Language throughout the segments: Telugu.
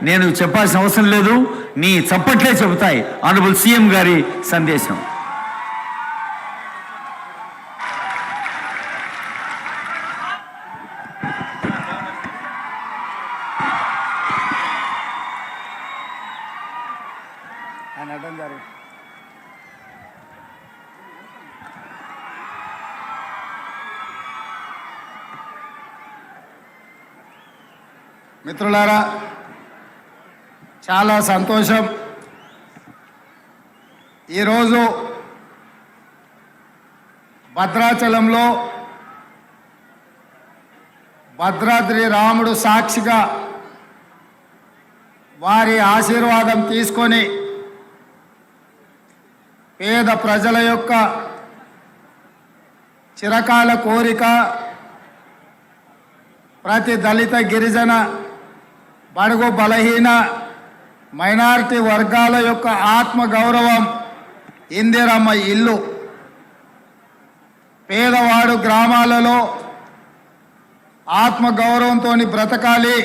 నేను చెప్పాల్సిన అవసరం లేదు, నీ చప్పట్లే చెబుతాయి ఆనరబుల్ సీఎం గారి సందేశం. మిత్రులారా, చాలా సంతోషం. ఈరోజు భద్రాచలంలో భద్రాద్రి రాముడు సాక్షిగా వారి ఆశీర్వాదం తీసుకొని పేద ప్రజల యొక్క చిరకాల కోరిక, ప్రతి దళిత గిరిజన బడుగు బలహీన మైనారిటీ వర్గాల యొక్క ఆత్మగౌరవం ఇందిరమ్మ ఇల్లు. పేదవాడు గ్రామాలలో ఆత్మగౌరవంతో బ్రతకాలి,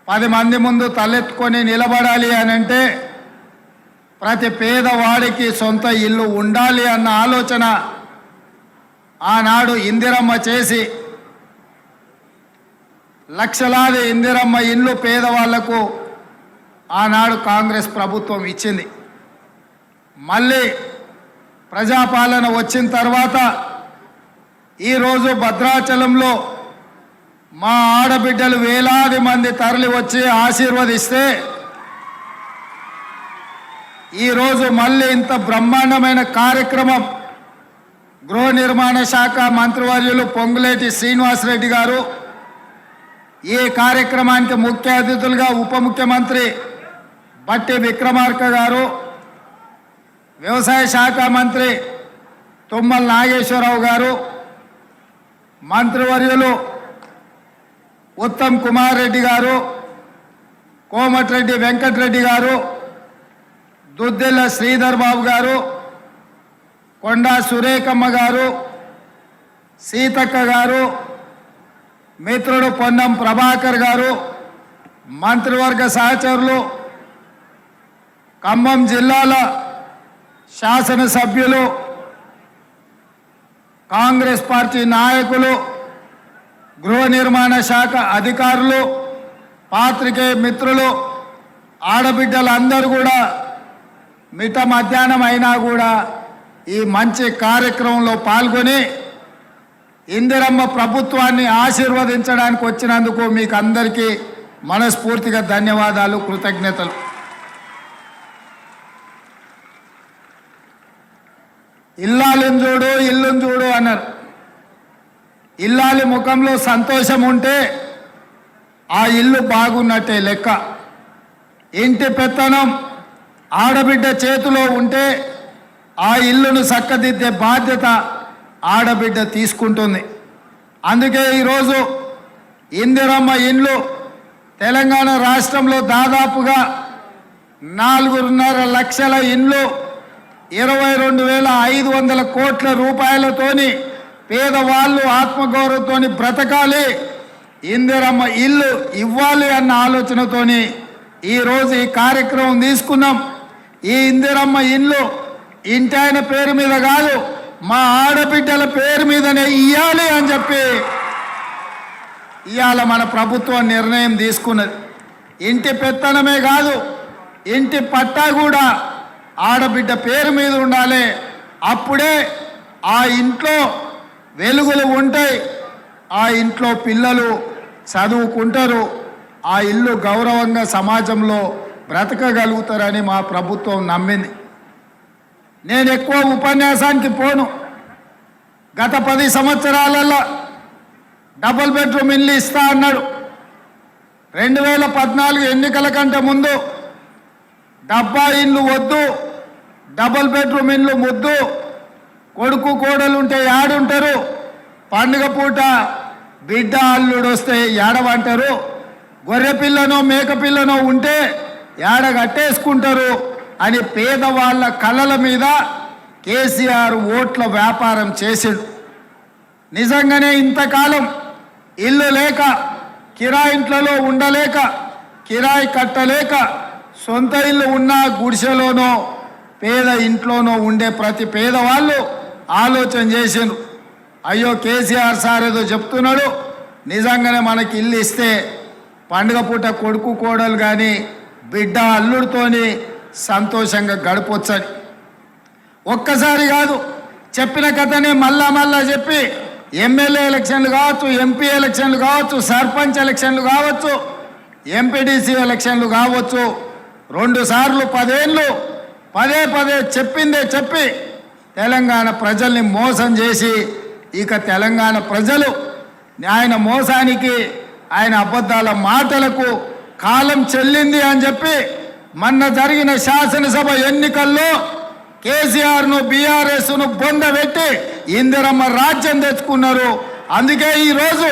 10 మంది ముందు తలెత్తుకొని నిలబడాలి అని అంటే ప్రతి పేదవాడికి సొంత ఇల్లు ఉండాలి అన్న ఆలోచన ఆనాడు ఇందిరమ్మ చేసి లక్షలాది ఇందిరమ్మ ఇల్లు పేదవాళ్లకు ఆనాడు కాంగ్రెస్ ప్రభుత్వం ఇచ్చింది. మళ్ళీ ప్రజాపాలన వచ్చిన తర్వాత ఈరోజు భద్రాచలంలో మా ఆడబిడ్డలు వేలాది మంది తరలి వచ్చి ఆశీర్వదిస్తే ఈరోజు మళ్ళీ ఇంత బ్రహ్మాండమైన కార్యక్రమం గృహ నిర్మాణ శాఖ మంత్రివర్యులు పొంగులేటి శ్రీనివాసరెడ్డి గారు, ఈ కార్యక్రమానికి ముఖ్య అతిథులుగా ఉప ముఖ్యమంత్రి బట్టి విక్రమార్క గారు, వ్యవసాయ శాఖ మంత్రి తుమ్మల నాగేశ్వరరావు గారు, మంత్రివర్యులు ఉత్తమ్ కుమార్ రెడ్డి గారు, కోమటిరెడ్డి వెంకటరెడ్డి గారు, దుద్దిల్ల శ్రీధర్ బాబు గారు, కొండా సురేఖమ్మ గారు, సీతక్క గారు, మిత్రుడు పొన్నం ప్రభాకర్ గారు, మంత్రివర్గ సహచరులు, ఖమ్మం జిల్లాల శాసనసభ్యులు, కాంగ్రెస్ పార్టీ నాయకులు, గృహ నిర్మాణ శాఖ అధికారులు, పాత్రికేయ మిత్రులు, ఆడబిడ్డలందరూ కూడా మిట్ట మధ్యాహ్నం అయినా కూడా ఈ మంచి కార్యక్రమంలో పాల్గొని ఇందిరమ్మ ప్రభుత్వాన్ని ఆశీర్వదించడానికి వచ్చినందుకు మీకు అందరికీ మనస్ఫూర్తిగా ధన్యవాదాలు, కృతజ్ఞతలు. ఇల్లాలిని చూడు ఇల్లుని చూడు అన్నారు. ఇల్లాలి ముఖంలో సంతోషం ఉంటే ఆ ఇల్లు బాగున్నట్టే లెక్క. ఇంటి పెత్తనం ఆడబిడ్డ చేతిలో ఉంటే ఆ ఇల్లును చక్కదిద్దే బాధ్యత ఆడబిడ్డ తీసుకుంటుంది. అందుకే ఈరోజు ఇందిరమ్మ ఇండ్లు తెలంగాణ రాష్ట్రంలో దాదాపుగా 4.5 లక్షల ఇండ్లు 22,500 కోట్ల రూపాయలతోని పేదవాళ్ళు ఆత్మగౌరవంతో బ్రతకాలి, ఇందిరమ్మ ఇల్లు ఇవ్వాలి అన్న ఆలోచనతోని ఈరోజు ఈ కార్యక్రమం తీసుకున్నాం. ఈ ఇందిరమ్మ ఇల్లు ఇంటాయన పేరు మీద కాదు, మా ఆడబిడ్డల పేరు మీదనే ఇవ్వాలి అని చెప్పి ఇవాళ మన ప్రభుత్వం నిర్ణయం తీసుకున్నది. ఇంటి పెత్తనమే కాదు, ఇంటి పట్టా కూడా ఆడబిడ్డ పేరు మీద ఉండాలి. అప్పుడే ఆ ఇంట్లో వెలుగులు ఉంటాయి, ఆ ఇంట్లో పిల్లలు చదువుకుంటారు, ఆ ఇల్లు గౌరవంగా సమాజంలో బ్రతకగలుగుతారని మా ప్రభుత్వం నమ్మింది. నేను ఎక్కువ ఉపన్యాసానికి పోను. గత 10 సంవత్సరాలలో డబుల్ బెడ్రూమ్ ఇల్లు ఇస్తా అన్నాడు. 2014 ఎన్నికల కంటే ముందు డబ్బా ఇల్లు వద్దు, డబుల్ బెడ్రూమ్ ఇల్లు ముద్దు, కొడుకు కోడలు ఉంటే యాడుంటారు, పండుగ పూట బిడ్డ అల్లుడు వస్తే ఏడవంటారు, గొర్రె పిల్లనో మేక పిల్లనో ఉంటే ఏడ కట్టేసుకుంటారు అని పేదవాళ్ళ కళల మీద కేసీఆర్ ఓట్ల వ్యాపారం చేసిండు. నిజంగానే ఇంతకాలం ఇల్లు లేక కిరాయింట్లలో ఉండలేక కిరాయి కట్టలేక సొంత ఇల్లు ఉన్న గుడిసెలోనో పేద ఇంట్లోనో ఉండే ప్రతి పేదవాళ్ళు ఆలోచన చేసిండ్రు. అయ్యో కేసీఆర్ సార్ ఏదో చెప్తున్నాడు, నిజంగానే మనకి ఇల్లు ఇస్తే పండుగ పూట కొడుకు కోడలు కానీ బిడ్డ అల్లుడితోని సంతోషంగా గడపొచ్చని. ఒక్కసారి కాదు, చెప్పిన కథనే మళ్ళా చెప్పి ఎమ్మెల్యే ఎలక్షన్లు కావచ్చు, ఎంపీ ఎలక్షన్లు కావచ్చు, సర్పంచ్ ఎలక్షన్లు కావచ్చు, ఎంపీడీసీ ఎలక్షన్లు కావచ్చు, 2 సార్లు 10 ఏళ్ళు పదే చెప్పిందే చెప్పి తెలంగాణ ప్రజల్ని మోసం చేసి ఇక తెలంగాణ ప్రజలు ఆయన మోసానికి ఆయన అబద్ధాల మాటలకు కాలం చెల్లింది అని చెప్పి మొన్న జరిగిన శాసనసభ ఎన్నికల్లో కేసీఆర్ను బీఆర్ఎస్ను బొందబెట్టి ఇందిరమ్మ రాజ్యం తెచ్చుకున్నారు. అందుకే ఈరోజు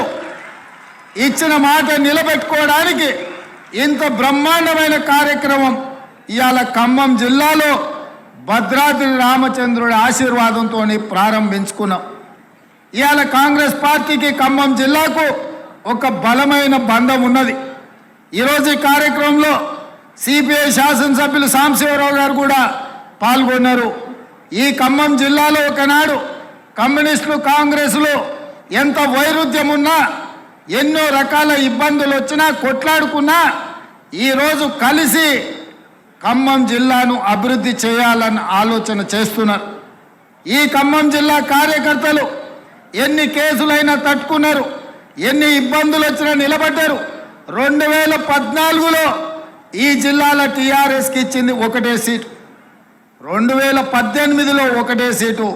ఇచ్చిన మాట నిలబెట్టుకోవడానికి ఇంత బ్రహ్మాండమైన కార్యక్రమం ఇవాళ ఖమ్మం జిల్లాలో భద్రాద్రి రామచంద్రుడి ఆశీర్వాదంతో ప్రారంభించుకున్నాం. ఇవాళ కాంగ్రెస్ పార్టీకి ఖమ్మం జిల్లాకు ఒక బలమైన బంధం ఉన్నది. ఈరోజు ఈ కార్యక్రమంలో సిపిఐ శాసనసభ్యులు సాంబశివరావు గారు కూడా పాల్గొన్నారు. ఈ ఖమ్మం జిల్లాలో ఒకనాడు కమ్యూనిస్టులు కాంగ్రెస్లు ఎంత వైరుధ్యం ఉన్నా, ఎన్నో రకాల ఇబ్బందులు వచ్చినా, కొట్లాడుకున్నా ఈరోజు కలిసి ఖమ్మం జిల్లాను అభివృద్ధి చేయాలని ఆలోచన చేస్తున్నారు. ఈ ఖమ్మం జిల్లా కార్యకర్తలు ఎన్ని కేసులైనా తట్టుకున్నారు, ఎన్ని ఇబ్బందులు వచ్చినా నిలబడ్డారు. 2014లో ఈ జిల్లాల టీఆర్ఎస్కి ఇచ్చింది 1 సీటు, 2018లో 1 సీటు,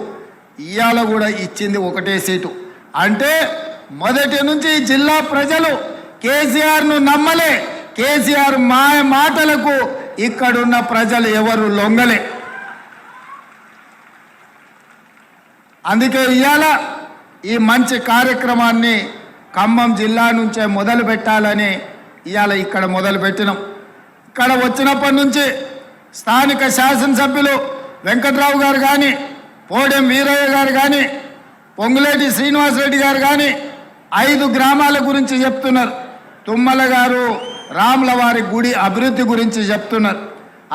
ఇవాళ కూడా ఇచ్చింది 1 సీటు. అంటే మొదటి నుంచి ఈ జిల్లా ప్రజలు కేసీఆర్ను నమ్మలే. కేసీఆర్ మాటలకు ఇక్కడున్న ప్రజలు ఎవరు లొంగలే. అందుకే ఇవాళ ఈ మంచి కార్యక్రమాన్ని ఖమ్మం జిల్లా నుంచే మొదలు పెట్టాలని ఇవాళ ఇక్కడ మొదలుపెట్టినాం. ఇక్కడ వచ్చినప్పటి నుంచి స్థానిక శాసనసభ్యులు వెంకట్రావు గారు కానీ, పోడెం వీరయ్య గారు కానీ, పొంగులేటి శ్రీనివాసరెడ్డి గారు కానీ 5 గ్రామాల గురించి చెప్తున్నారు. తుమ్మల గారు రాములవారి గుడి అభివృద్ధి గురించి చెప్తున్నారు.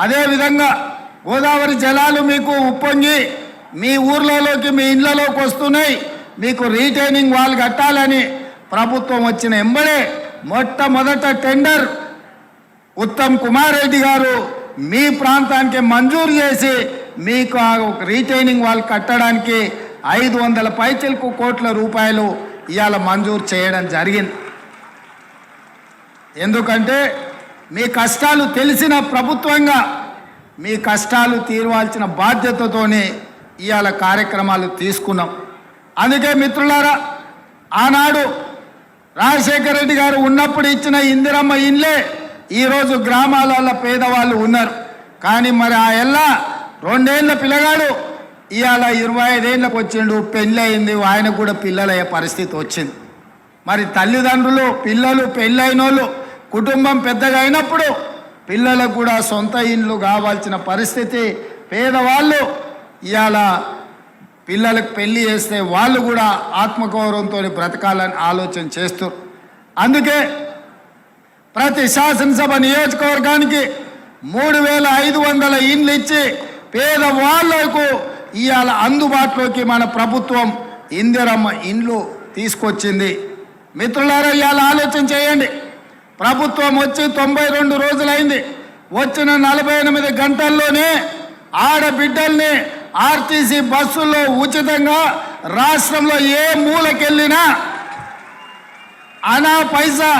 అదేవిధంగా గోదావరి జలాలు మీకు ఉప్పొంగి మీ ఊర్లలోకి మీ ఇళ్లలోకి వస్తున్నాయి, మీకు రీటైనింగ్ వాల్ కట్టాలని ప్రభుత్వం వచ్చిన ఎంబడే మొట్టమొదట టెండర్ ఉత్తమ్ కుమార్ రెడ్డి గారు మీ ప్రాంతానికి మంజూరు చేసి మీకు ఆ రీటైనింగ్ వాల్ కట్టడానికి 500 పైచిలకు కోట్ల రూపాయలు ఇవాళ మంజూరు చేయడం జరిగింది. ఎందుకంటే మీ కష్టాలు తెలిసిన ప్రభుత్వంగా మీ కష్టాలు తీరవాల్సిన బాధ్యతతోనే ఇవాళ కార్యక్రమాలు తీసుకున్నాం. అందుకే మిత్రులారా, ఆనాడు రాజశేఖర రెడ్డి గారు ఉన్నప్పుడు ఇచ్చిన ఇందిరమ్మ ఇండ్లే ఈరోజు గ్రామాలలో పేదవాళ్ళు ఉన్నారు. కానీ మరి ఆ ఎల్లా 2 ఏళ్ల పిల్లగాడు ఇవాళ 25 ఏళ్ళకు వచ్చిండు, పెళ్ళి అయింది, ఆయనకు కూడా పిల్లలయ్యే పరిస్థితి వచ్చింది. మరి తల్లిదండ్రులు పిల్లలు పెళ్ళైనోళ్ళు కుటుంబం పెద్దగా అయినప్పుడు పిల్లలకు కూడా సొంత ఇండ్లు కావాల్సిన పరిస్థితి. పేదవాళ్ళు ఇవాళ పిల్లలకు పెళ్లి చేస్తే వాళ్ళు కూడా ఆత్మగౌరవంతో బ్రతకాలని ఆలోచన చేస్తారు. అందుకే ప్రతి శాసనసభ నియోజకవర్గానికి 3500 ఇండ్లు ఇచ్చి పేదవాళ్లకు ఇవాళ అందుబాటులోకి మన ప్రభుత్వం ఇందిరమ్మ ఇండ్లు తీసుకొచ్చింది. మిత్రులారా, ఇవాళ ఆలోచన చేయండి. ప్రభుత్వం వచ్చి 92 రోజులైంది. వచ్చిన 48 గంటల్లోనే ఆడబిడ్డల్ని ఆర్టీసీ బస్సుల్లో ఉచితంగా రాష్ట్రంలో ఏ మూలకెళ్ళినా అనా పైసా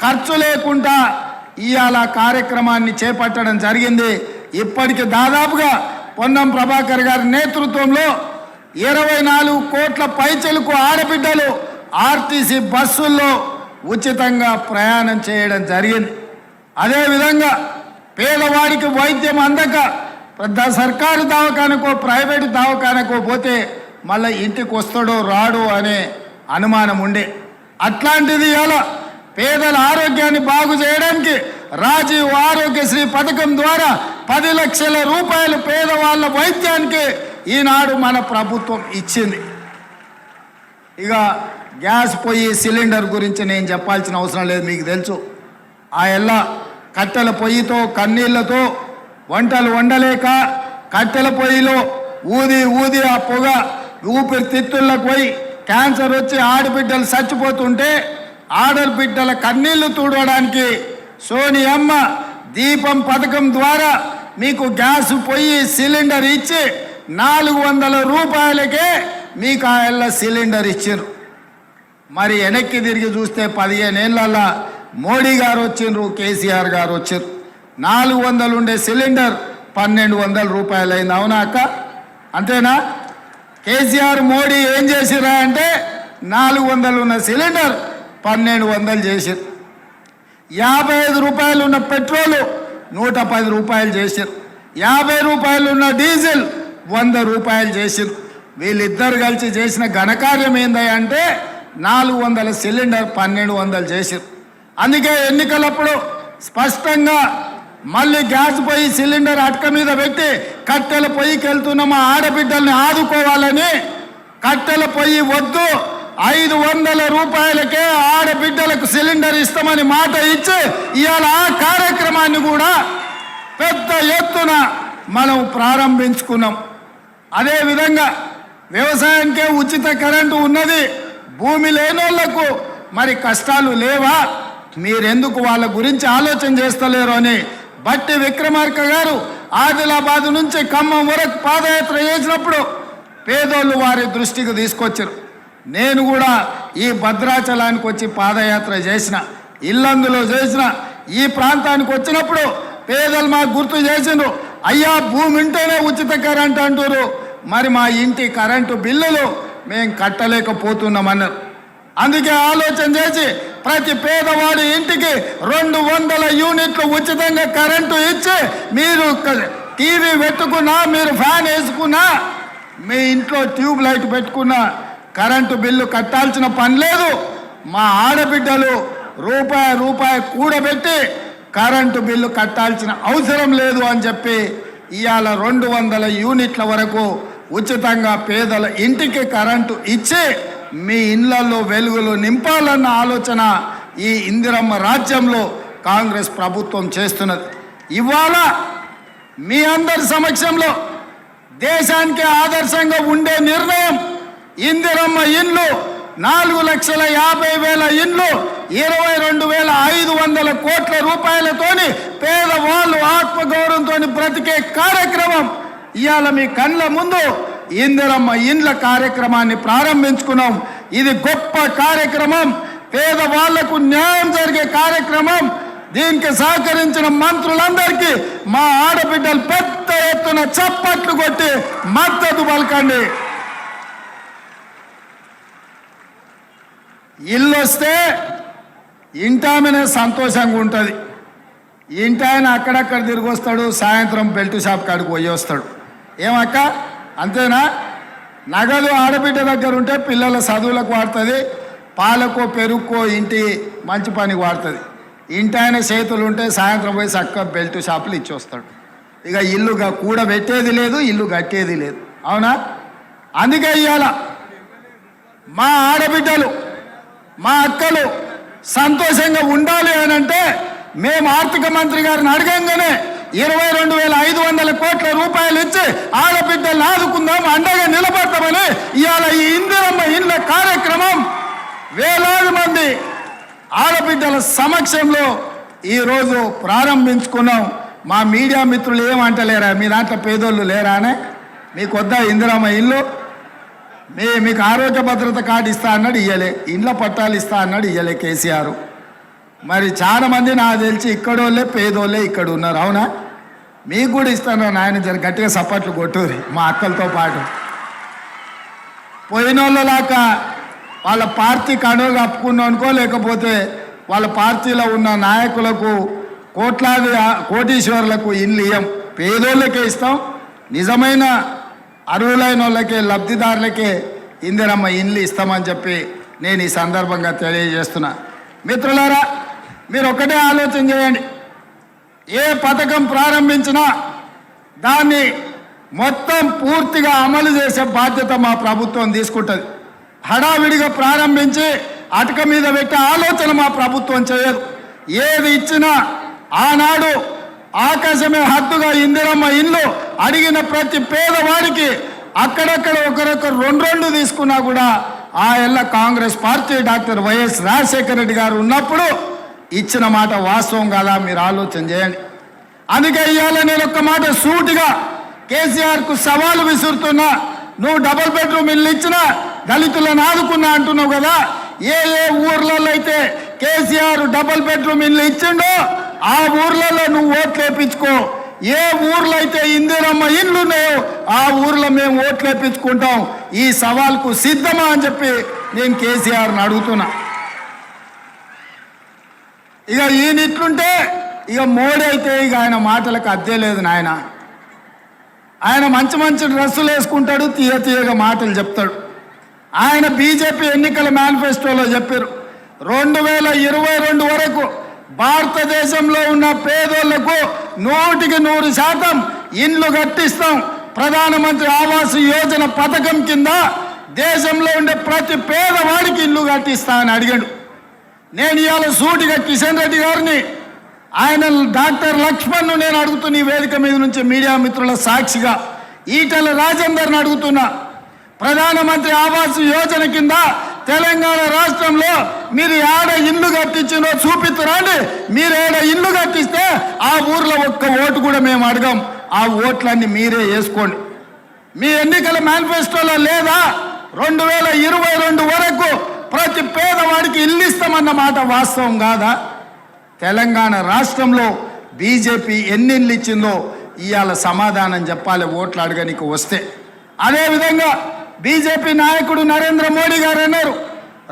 ఖర్చు లేకుండా ఇవాళ కార్యక్రమాన్ని చేపట్టడం జరిగింది. ఇప్పటికి దాదాపుగా పొన్నం ప్రభాకర్ గారి నేతృత్వంలో 24 కోట్ల పైచలకు ఆడబిడ్డలు ఆర్టీసీ బస్సుల్లో ఉచితంగా ప్రయాణం చేయడం జరిగింది. అదేవిధంగా పేదవాడికి వైద్యం అందక పెద్ద సర్కారు దవాఖానకో ప్రైవేటు దవాఖానకో పోతే మళ్ళీ ఇంటికి వస్తాడో రాడో అనే అనుమానం ఉండే. అట్లాంటిది ఇలా పేదల ఆరోగ్యాన్ని బాగు చేయడానికి రాజీవ్ ఆరోగ్యశ్రీ పథకం ద్వారా 10 లక్షల రూపాయలు పేదవాళ్ళ వైద్యానికి ఈనాడు మన ప్రభుత్వం ఇచ్చింది. ఇక గ్యాస్ పొయ్యి సిలిండర్ గురించి నేను చెప్పాల్సిన అవసరం లేదు, మీకు తెలుసు. ఆ ఎల్లా కట్టెల పొయ్యితో కన్నీళ్లతో వంటలు వండలేక కట్టెల పొయ్యిలో ఊది ఊది ఆ పొగ ఊపిరితిత్తులకు పోయి క్యాన్సర్ వచ్చి ఆడబిడ్డలు చచ్చిపోతుంటే ఆడబిడ్డల కన్నీళ్లు తుడవడానికి సోనియమ్మ దీపం పథకం ద్వారా మీకు గ్యాస్ పొయ్యి సిలిండర్ ఇచ్చి 400 రూపాయలకే మీకు ఆ ఎల్ల సిలిండర్ ఇచ్చారు. మరి వెనక్కి తిరిగి చూస్తే 15 ఏళ్ళ మోడీ గారు వచ్చిండ్రు, కేసీఆర్ గారు వచ్చారు. 400 ఉండే సిలిండర్ 1200 రూపాయలు అయింది. అవునా అక్క? అంతేనా? కేసీఆర్ మోడీ ఏం చేసిరా అంటే 400 ఉన్న సిలిండర్ 1200 చేసారు. 55 రూపాయలు ఉన్న పెట్రోలు 110 రూపాయలు చేశారు. 50 రూపాయలు ఉన్న డీజిల్ 100 రూపాయలు చేశారు. వీళ్ళిద్దరు కలిసి చేసిన ఘనకార్యం ఏందంటే 400 సిలిండర్ 1200 చేశారు. అందుకే ఎన్నికలప్పుడు స్పష్టంగా మళ్ళీ గ్యాస్ పొయ్యి సిలిండర్ అటక మీద పెట్టి కట్టెల పొయ్యికి వెళ్తున్న మా ఆడబిడ్డల్ని ఆదుకోవాలని కట్టెల పొయ్యి వద్దు 500 రూపాయలకే ఆడబిడ్డలకు సిలిండర్ ఇస్తామని మాట ఇచ్చి ఇవాళ ఆ కార్యక్రమాన్ని కూడా పెద్ద ఎత్తున మనం ప్రారంభించుకున్నాం. అదేవిధంగా వ్యవసాయానికే ఉచిత కరెంటు ఉన్నది. భూమి లేనోళ్లకు మరి కష్టాలు లేవా? మీరెందుకు వాళ్ళ గురించి ఆలోచన చేస్తలేరు అని బట్టి విక్రమార్క గారు ఆదిలాబాద్ నుంచి ఖమ్మం వరకు పాదయాత్ర చేసినప్పుడు పేదోళ్ళు వారి దృష్టికి తీసుకొచ్చారు. నేను కూడా ఈ భద్రాచలానికి వచ్చి పాదయాత్ర చేసిన, ఇల్లందులో చేసిన, ఈ ప్రాంతానికి వచ్చినప్పుడు పేదలు మాకు గుర్తు చేసిండ్రు. అయ్యా భూమి ఉంటేనే ఉచిత కరెంట్ అంటారు, మరి మా ఇంటి కరెంటు బిల్లులు మేము కట్టలేకపోతున్నామన్నారు. అందుకే ఆలోచన చేసి ప్రతి పేదవాడి ఇంటికి 200 యూనిట్లు ఉచితంగా కరెంటు ఇచ్చి మీరు టీవీ పెట్టుకున్నా, మీరు ఫ్యాన్ వేసుకున్నా, మీ ఇంట్లో ట్యూబ్ లైట్ పెట్టుకున్నా కరెంటు బిల్లు కట్టాల్సిన పని లేదు. మా ఆడబిడ్డలు రూపాయి కూడబెట్టి కరెంటు బిల్లు కట్టాల్సిన అవసరం లేదు అని చెప్పి ఇవాళ 200 యూనిట్ల వరకు ఉచితంగా పేదల ఇంటికి కరెంటు ఇచ్చి మీ ఇళ్లలో వెలుగులు నింపాలన్న ఆలోచన ఈ ఇందిరమ్మ రాజ్యంలో కాంగ్రెస్ ప్రభుత్వం చేస్తున్నది. ఇవాళ మీ అందరి సమక్షంలో దేశానికి ఆదర్శంగా ఉండే నిర్ణయం ఇందిరమ్మ ఇండ్లు 4,50,000 ఇండ్లు 22,500 కోట్ల రూపాయలతోని పేదవాళ్ళు ఆత్మగౌరవంతో బ్రతికే కార్యక్రమం ఇవాళ మీ కళ్ళ ముందు ఇందిరమ్మ ఇండ్ల కార్యక్రమాన్ని ప్రారంభించుకున్నాం. ఇది గొప్ప కార్యక్రమం, పేదవాళ్లకు న్యాయం జరిగే కార్యక్రమం. దీనికి సహకరించిన మంత్రులందరికీ మా ఆడబిడ్డలు పెద్ద ఎత్తున చప్పట్లు కొట్టి మద్దతు పలకండి. ఇల్లు వస్తే ఇంటామనే సంతోషంగా ఉంటుంది. ఇంటాయన అక్కడక్కడ తిరిగి వస్తాడు, సాయంత్రం బెల్ట్ షాప్ కాడికి పోయి వస్తాడు. ఏమక్క అంతేనా? నగదు ఆడబిడ్డ దగ్గర ఉంటే పిల్లల చదువులకు వాడుతుంది, పాలకో పెరుగుకో ఇంటి మంచి పనికి వాడుతుంది. ఇంటాయన చేతులు ఉంటే సాయంత్రం పోయి చక్క బెల్ట్ షాపులు ఇచ్చి వస్తాడు. ఇక ఇల్లు కూడబెట్టేది లేదు, ఇల్లు కట్టేది లేదు. అవునా? అందుకే ఇవాళ మా ఆడబిడ్డలు, మా అక్కలు సంతోషంగా ఉండాలి అని అంటే మేము ఆర్థిక మంత్రి గారిని అడగంగానే 22,500 కోట్ల రూపాయలు ఇచ్చి ఆడబిడ్డలను ఆదుకుందాం, అండగా నిలబడతామని ఇవాళ ఈ ఇందిరమ్మ ఇండ్ల కార్యక్రమం వేలాది మంది ఆడబిడ్డల సమక్షంలో ఈరోజు ప్రారంభించుకున్నాం. మా మీడియా మిత్రులు ఏమంటలేరా, మీ దాంట్లో పేదోళ్ళు లేరా అని? మీకు వద్దా ఇందిరమ్మ ఇల్లు? మీకు ఆరోగ్య భద్రత కార్డు ఇస్తా అన్నాడు, ఇయ్యలే. ఇండ్ల పట్టాలు ఇస్తా అన్నాడు, ఇయ్యలే కేసీఆర్. మరి చాలా మంది నాకు తెలిసి ఇక్కడోళ్ళే పేదోళ్ళే ఇక్కడ ఉన్నారు. అవునా? మీకు కూడా ఇస్తాను నాయన, జర గట్టిగా సపోర్ట్లు కొట్టుర్రి మా అక్కలతో పాటు. పోయినోళ్ళలాగా వాళ్ళ పార్టీ కండువ కప్పుకున్నానుకో, లేకపోతే వాళ్ళ పార్టీలో ఉన్న నాయకులకు కోట్లాది కోటీశ్వరులకు ఇల్లు ఇయ్యం, పేదోళ్ళకే ఇస్తాం. నిజమైన అర్హులైన వాళ్ళకే, లబ్ధిదారులకే ఇందిరమ్మ ఇల్లు ఇస్తామని చెప్పి నేను ఈ సందర్భంగా తెలియజేస్తున్నా. మిత్రులారా, మీరు ఒకటే ఆలోచన చేయండి. ఏ పథకం ప్రారంభించినా దాన్ని మొత్తం పూర్తిగా అమలు చేసే బాధ్యత మా ప్రభుత్వం తీసుకుంటుంది. హడావిడిగా ప్రారంభించి అటక మీద పెట్టే ఆలోచన మా ప్రభుత్వం చేయదు. ఏది ఇచ్చినా ఆనాడు ఆకాశమే హద్దుగా ఇందిరమ్మ ఇల్లు అడిగిన ప్రతి పేదవాడికి అక్కడక్కడ ఒకరొకరు రెండు తీసుకున్నా కూడా ఆ ఎల్ల Congress party doctor YS Rajasekhara Reddy గారు ఉన్నప్పుడు ఇచ్చిన మాట వాస్తవం కదా, మీరు ఆలోచన చేయండి. అందుకే ఇవాళ నేను ఒక్క మాట సూటిగా కేసీఆర్కు సవాలు విసురుతున్నా. నువ్వు డబుల్ బెడ్రూమ్ ఇల్లు ఇచ్చినా దళితులను ఆదుకున్నా అంటున్నావు కదా, ఏ ఊర్లలో అయితే కేసీఆర్ డబుల్ బెడ్రూమ్ ఇల్లు ఇచ్చిండో ఆ ఊర్లలో నువ్వు ఓట్లు వేయించుకో. ఏ ఊర్లో అయితే ఇందిరమ్మ ఇల్లు ఉన్నాయో ఆ ఊర్లో మేము ఓట్లు వేయించుకుంటాం. ఈ సవాల్కు సిద్ధమా అని చెప్పి నేను కేసీఆర్ని అడుగుతున్నా. ఇక ఈయన ఇట్లుంటే ఇక మోడీ అయితే ఇక ఆయన మాటలకు అద్దే లేదు నాయన. ఆయన మంచి మంచి డ్రెస్సులు వేసుకుంటాడు, తీయగా మాటలు చెప్తాడు. ఆయన బీజేపీ ఎన్నికల మేనిఫెస్టోలో చెప్పారు 2022 వరకు భారతదేశంలో ఉన్న పేదోళ్లకు 100% ఇండ్లు కట్టిస్తాం. ప్రధానమంత్రి ఆవాస్ యోజన పథకం కింద దేశంలో ఉండే ప్రతి పేదవాడికి ఇల్లు కట్టిస్తా అని అడిగాడు. నేను ఇవాళ సూటిగా కిషన్ రెడ్డి గారిని, ఆయన డాక్టర్ లక్ష్మణ్ను నేను అడుగుతున్న ఈ వేదిక మీద నుంచి మీడియా మిత్రుల సాక్షిగా ఈటెల రాజేందర్ని అడుగుతున్నా. ప్రధానమంత్రి ఆవాస్ యోజన కింద తెలంగాణ రాష్ట్రంలో మీరు ఏడ ఇల్లు కట్టించినో చూపిస్తారండి. మీరు ఏడ ఇల్లు కట్టిస్తే ఆ ఊర్లో ఒక్క ఓటు కూడా మేము అడగం. ఆ ఓట్లన్నీ మీరే వేసుకోండి. మీ ఎన్నికల మేనిఫెస్టోలో లేదా 2022 వరకు ప్రతి పేదవాడికి ఇల్లు ఇస్తామన్న మాట వాస్తవం కాదా? తెలంగాణ రాష్ట్రంలో బీజేపీ ఎన్ని ఇల్లు ఇచ్చిందో ఇవాళ సమాధానం చెప్పాలి ఓట్లు అడగనికి వస్తే. అదేవిధంగా బీజేపీ నాయకుడు నరేంద్ర మోడీ గారు అన్నారు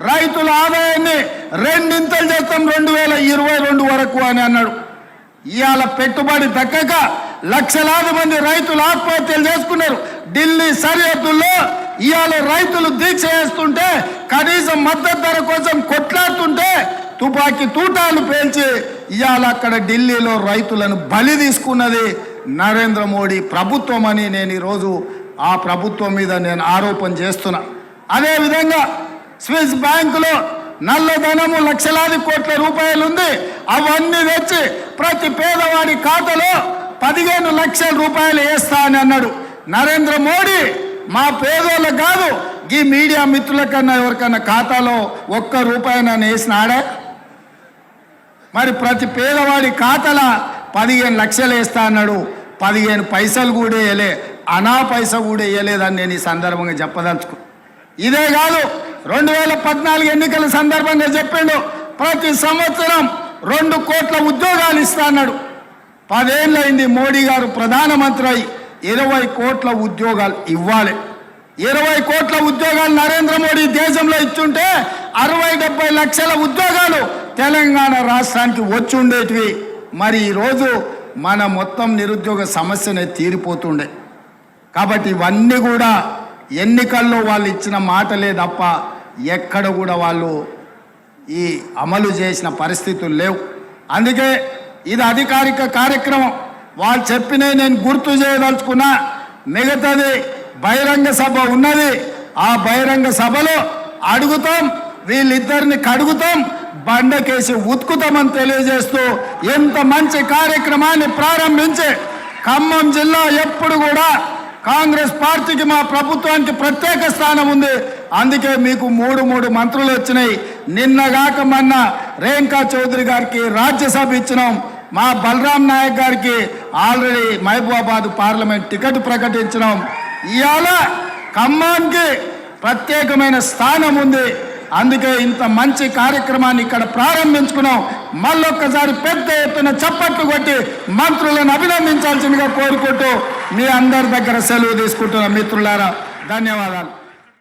రైతుల ఆదాయాన్ని 2 చేస్తాం 2022 వరకు అని అన్నాడు. ఇవాళ పెట్టుబడి దక్కక లక్షలాది మంది రైతులు ఆత్మహత్యలు చేసుకున్నారు. ఢిల్లీ సరిహద్దుల్లో ఇవాళ రైతులు దీక్ష చేస్తుంటే, కనీసం మద్దతు ధర కోసం కొట్లాడుతుంటే తుపాకీ తూటాలు పేల్చి ఇవాళ అక్కడ ఢిల్లీలో రైతులను బలి తీసుకున్నది నరేంద్ర మోడీ ప్రభుత్వం అని నేను ఈరోజు ఆ ప్రభుత్వం మీద నేను ఆరోపణ చేస్తున్నా. అదేవిధంగా స్విస్ బ్యాంకులో నల్లధనము లక్షలాది కోట్ల రూపాయలు ఉంది. అవన్నీ తెచ్చి ప్రతి పేదవాడి ఖాతాలో 15 లక్షల రూపాయలు వేస్తా అని అన్నాడు నరేంద్ర మోడీ. మా పేదోళ్ళకు కాదు, ఈ మీడియా మిత్రుల కన్నా ఎవరికన్నా ఖాతాలో ₹1 నన్ను వేసినాడే? మరి ప్రతి పేదవాడి ఖాతాల 15 లక్షలు వేస్తా అన్నాడు. 15 పైసలు కూడా వేయలే, అనా పైసా కూడా వేయలేదని నేను ఈ సందర్భంగా చెప్పదలుచుకు. ఇదే కాదు 2014 ఎన్నికల సందర్భంగా చెప్పిండు ప్రతి సంవత్సరం 2 కోట్ల ఉద్యోగాలు ఇస్తా అన్నాడు. 10 ఏళ్ళైంది మోడీ గారు ప్రధానమంత్రి అయి 20 కోట్ల ఉద్యోగాలు ఇవ్వాలి. 20 కోట్ల ఉద్యోగాలు నరేంద్ర మోడీ దేశంలో ఇచ్చుంటే 60-70 లక్షల ఉద్యోగాలు తెలంగాణ రాష్ట్రానికి వచ్చి ఉండేటివి. మరి ఈరోజు మన మొత్తం నిరుద్యోగ సమస్యనే తీరిపోతుండే. కాబట్టి ఇవన్నీ కూడా ఎన్నికల్లో వాళ్ళు ఇచ్చిన మాటలే తప్ప ఎక్కడ కూడా వాళ్ళు ఈ అమలు చేసిన పరిస్థితులు లేవు. అందుకే ఇది అధికారిక కార్యక్రమం. వాళ్ళు చెప్పినవి నేను గుర్తు చేయదలుచుకున్నా. మిగతాది బహిరంగ సభ ఉన్నది. ఆ బహిరంగ సభలో అడుగుతాం, వీళ్ళిద్దరిని కడుగుతాం, బండకేసి ఉతుకుతామని తెలియజేస్తూ ఎంత మంచి కార్యక్రమాన్ని ప్రారంభించి ఖమ్మం జిల్లా ఎప్పుడు కూడా కాంగ్రెస్ పార్టీకి మా ప్రభుత్వానికి ప్రత్యేక స్థానం ఉంది. అందుకే మీకు 3 మంత్రులు వచ్చినాయి. నిన్నగాక మొన్న రేణుకా చౌదరి గారికి రాజ్యసభ ఇచ్చినాం. మా బలరాం నాయక్ గారికి ఆల్రెడీ మహబూబాబాద్ పార్లమెంట్ టికెట్ ప్రకటించినాం. ఇవాళ ఖమ్మానికి ప్రత్యేకమైన స్థానం ఉంది. అందుకే ఇంత మంచి కార్యక్రమాన్ని ఇక్కడ ప్రారంభించుకున్నాం. మళ్ళొక్కసారి పెద్ద ఎత్తున చప్పట్లు కొట్టి మంత్రులను అభినందించాల్సిందిగా కోరుకుంటూ మీ అందరి దగ్గర సెలవు తీసుకుంటున్న మిత్రులారా ధన్యవాదాలు.